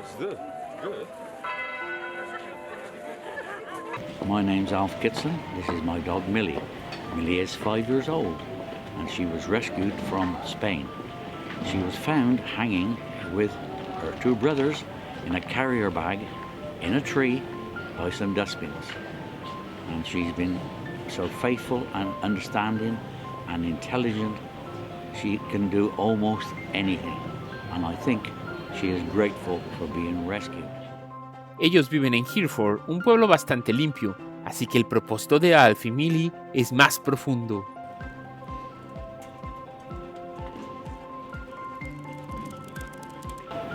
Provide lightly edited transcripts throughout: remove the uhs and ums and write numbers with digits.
it's good. Good. My name's Alf Kitson. This is my dog Millie. Millie is 5 years old and she was rescued from Spain. She was found hanging with her two brothers in a carrier bag in a tree by some dustbins. And she's been so faithful and understanding and intelligent. She can do almost anything. And I think she is grateful for being rescued. Ellos viven en Hereford, un pueblo bastante limpio, así que el propósito de Alf y Millie es más profundo.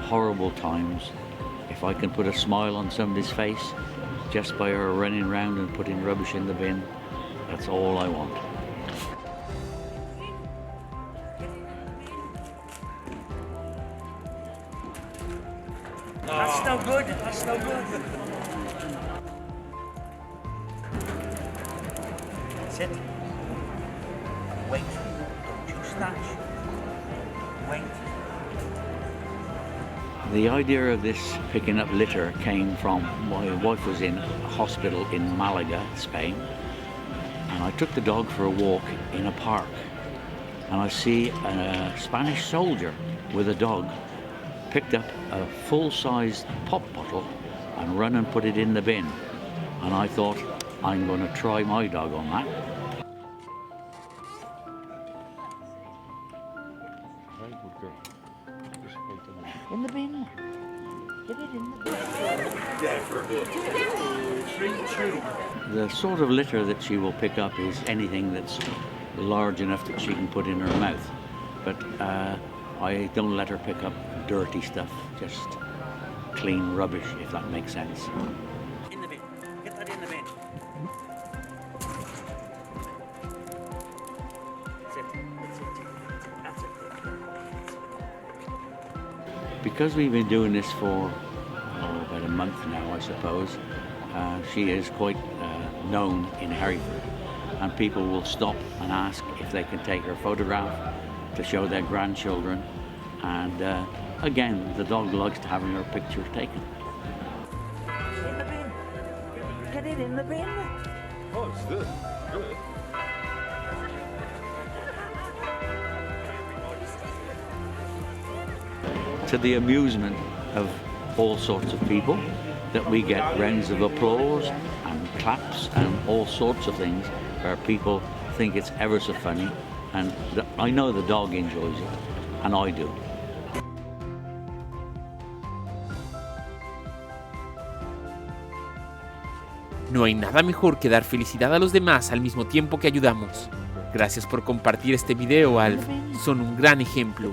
Horrible times. If I can put a smile on somebody's face just by her running around and putting rubbish in the bin, that's all I want. That's no good, that's no good. Sit. Wait. Don't you snatch. Wait. The idea of this picking up litter came from my wife was in a hospital in Malaga, Spain, and I took the dog for a walk in a park, and I see a Spanish soldier with a dog picked up a full-sized pop bottle and run and put it in the bin, and I thought, I'm going to try my dog on that. In the bin. Get it in the bin. The sort of litter that she will pick up is anything that's large enough that she can put in her mouth. But I don't let her pick up dirty stuff, just clean rubbish, if that makes sense. In the bin. Get that in the bin. Sit. That's it. That's it. Because we've been doing this for about a month now, I suppose, she is quite known in Hereford, and people will stop and ask if they can take her photograph to show their grandchildren, and again, the dog likes to having her picture taken. In the bin. Get it in the bin. Oh, it's good. Good. To the amusement of all sorts of people, that we get rounds of applause and claps and all sorts of things where people think it's ever so funny, and I know the dog enjoys it, and I do. No hay nada mejor que dar felicidad a los demás al mismo tiempo que ayudamos. Gracias por compartir este video, Alf. Son un gran ejemplo.